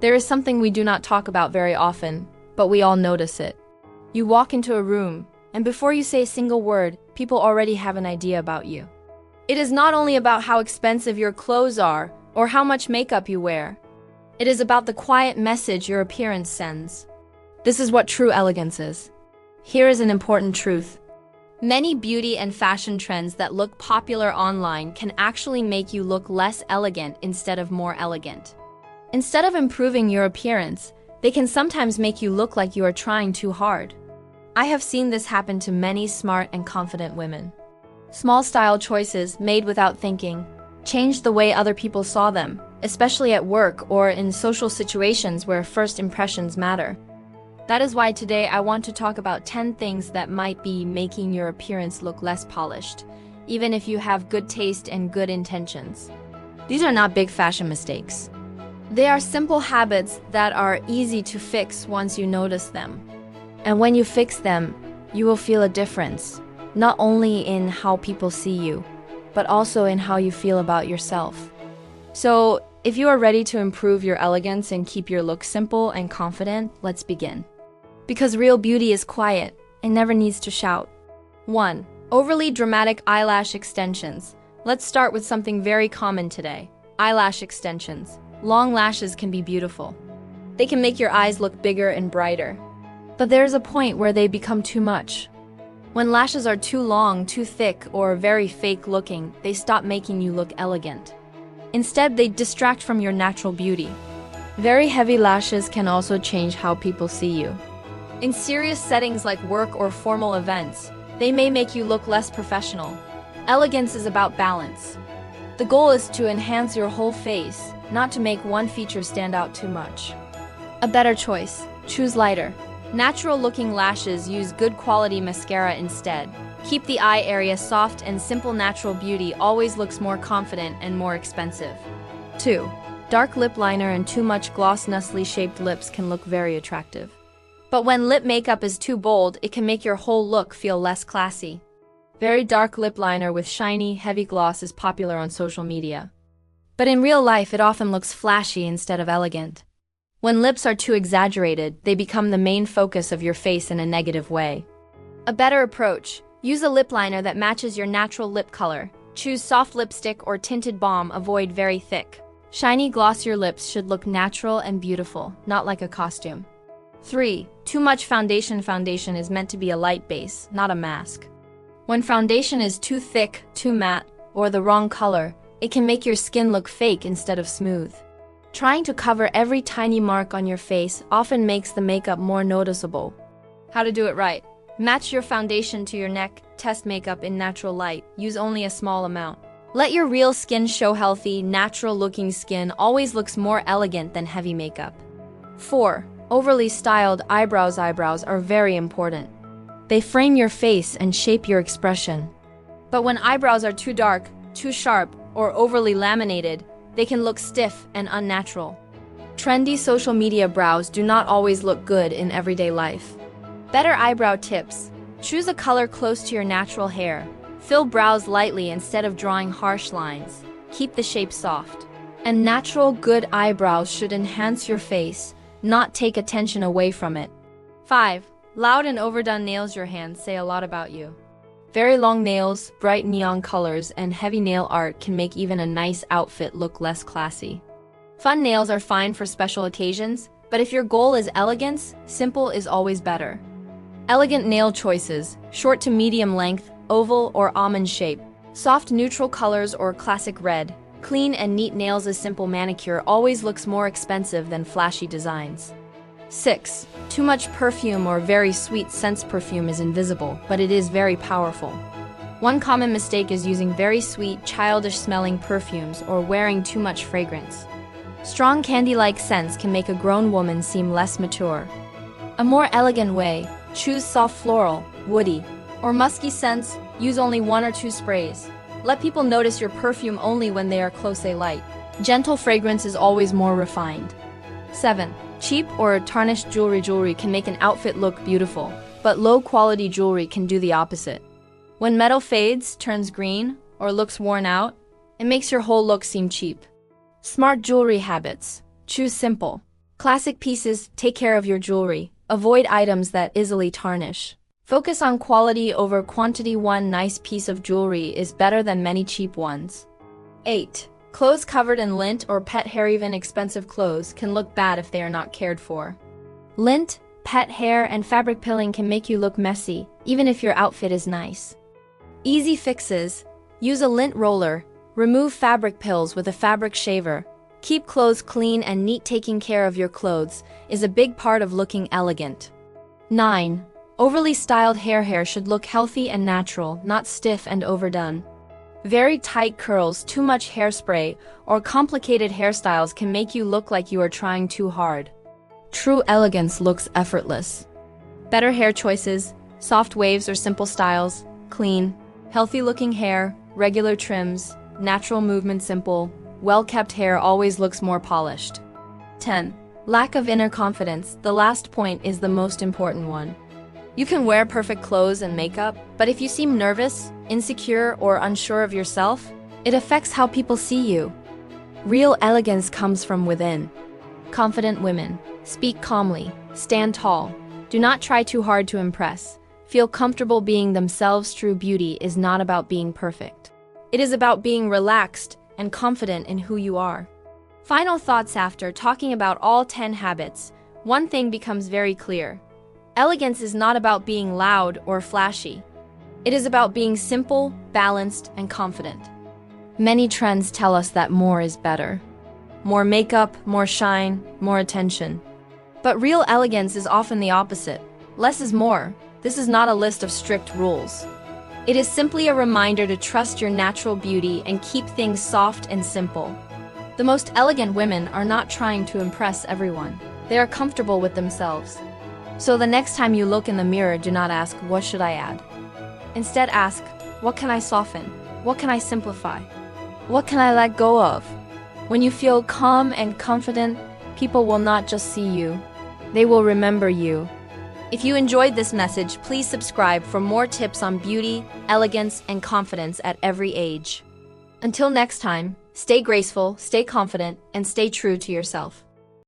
There is something we do not talk about very often, but we all notice it. You walk into a room, and before you say a single word, people already have an idea about you. It is not only about how expensive your clothes are or how much makeup you wear. It is about the quiet message your appearance sends. This is what true elegance is. Here is an important truth. Many beauty and fashion trends that look popular online can actually make you look less elegant instead of more elegant. Instead of improving your appearance, they can sometimes make you look like you are trying too hard. I have seen this happen to many smart and confident women. Small style choices made without thinking changed the way other people saw them, especially at work or in social situations where first impressions matter. That is why today I want to talk about 10 things that might be making your appearance look less polished, even if you have good taste and good intentions. These are not big fashion mistakes. They are simple habits that are easy to fix once you notice them. And when you fix them, you will feel a difference, not only in how people see you, but also in how you feel about yourself. So, if you are ready to improve your elegance and keep your look simple and confident, let's begin. Because real beauty is quiet and never needs to shout. 1. Overly dramatic eyelash extensions. Let's start with something very common today. Eyelash extensions. Long lashes can be beautiful. They can make your eyes look bigger and brighter. But there's a point where they become too much. When lashes are too long, too thick, or very fake looking, they stop making you look elegant. Instead, they distract from your natural beauty. Very heavy lashes can also change how people see you. In serious settings like work or formal events, they may make you look less professional. Elegance is about balance. The goal is to enhance your whole face, not to make one feature stand out too much. A better choice. Choose lighter. Natural-looking lashes use good quality mascara instead. Keep the eye area soft, and simple natural beauty always looks more confident and more expensive. 2. Dark lip liner and too much gloss. Nicely shaped lips can look very attractive. But when lip makeup is too bold, it can make your whole look feel less classy. Very dark lip liner with shiny, heavy gloss is popular on social media. But in real life, it often looks flashy instead of elegant. When lips are too exaggerated, they become the main focus of your face in a negative way. A better approach: use a lip liner that matches your natural lip color. Choose soft lipstick or tinted balm. Avoid very thick, shiny gloss. Your lips should look natural and beautiful, not like a costume. 3. Too much foundation. Foundation is meant to be a light base, not a mask. When foundation is too thick, too matte, or the wrong color, it can make your skin look fake instead of smooth. Trying to cover every tiny mark on your face often makes the makeup more noticeable. How to do it right. Match your foundation to your neck. Test makeup in natural light. Use only a small amount. Let your real skin show. Healthy, natural-looking skin always looks more elegant than heavy makeup. 4. Overly styled eyebrows. Eyebrows are very important. They frame your face and shape your expression. But when eyebrows are too dark, too sharp, or overly laminated, they can look stiff and unnatural. Trendy social media brows do not always look good in everyday life. Better eyebrow tips: choose a color close to your natural hair. Fill brows lightly instead of drawing harsh lines. Keep the shape soft. And natural, good eyebrows should enhance your face, not take attention away from it. 5. Loud and overdone nails. Your hands say a lot about you. Very long nails, bright neon colors, and heavy nail art can make even a nice outfit look less classy. Fun nails are fine for special occasions, but if your goal is elegance, simple is always better. Elegant nail choices: short to medium length, oval or almond shape, soft neutral colors or classic red. Clean and neat nails. A simple manicure always looks more expensive than flashy designs. 6. Too much perfume or very sweet scents. Perfume is invisible, but it is very powerful. One common mistake is using very sweet, childish-smelling perfumes or wearing too much fragrance. Strong candy-like scents can make a grown woman seem less mature. A more elegant way: choose soft floral, woody, or musky scents. Use only 1 or 2 sprays. Let people notice your perfume only when they are close. A light, gentle fragrance is always more refined. 7. Cheap or tarnished jewelry. Jewelry can make an outfit look beautiful, but low-quality jewelry can do the opposite. When metal fades, turns green, or looks worn out, it makes your whole look seem cheap. Smart jewelry habits: choose simple, Classic pieces, take care of your jewelry. Avoid items that easily tarnish. Focus on quality over quantity. One nice piece of jewelry is better than many cheap ones. 8. Clothes covered in lint or pet hair. Even expensive clothes can look bad if they are not cared for. Lint, pet hair, and fabric pilling can make you look messy, even if your outfit is nice. Easy fixes. Use a lint roller. Remove fabric pills with a fabric shaver. Keep clothes clean and neat. Taking care of your clothes is a big part of looking elegant. 9. Overly styled hair should look healthy and natural, not stiff and overdone. Very tight curls, too much hairspray, or complicated hairstyles can make you look like you are trying too hard. True elegance looks effortless. Better hair choices, soft waves or simple styles, clean, healthy-looking hair, regular trims, natural movement. Simple, well-kept hair always looks more polished. 10. Lack of inner confidence. The last point is the most important one. You can wear perfect clothes and makeup, but if you seem nervous, insecure, or unsure of yourself, it affects how people see you. Real elegance comes from within. Confident women speak calmly, stand tall, do not try too hard to impress, feel comfortable being themselves. True beauty is not about being perfect. It is about being relaxed and confident in who you are. Final thoughts. After talking about all 10 habits, one thing becomes very clear. Elegance is not about being loud or flashy. It is about being simple, balanced, and confident. Many trends tell us that more is better. More makeup, more shine, more attention. But real elegance is often the opposite. Less is more. This is not a list of strict rules. It is simply a reminder to trust your natural beauty and keep things soft and simple. The most elegant women are not trying to impress everyone. They are comfortable with themselves. So the next time you look in the mirror, do not ask, what should I add? Instead ask, what can I soften? What can I simplify? What can I let go of? When you feel calm and confident, people will not just see you, they will remember you. If you enjoyed this message, please subscribe for more tips on beauty, elegance, and confidence at every age. Until next time, stay graceful, stay confident, and stay true to yourself.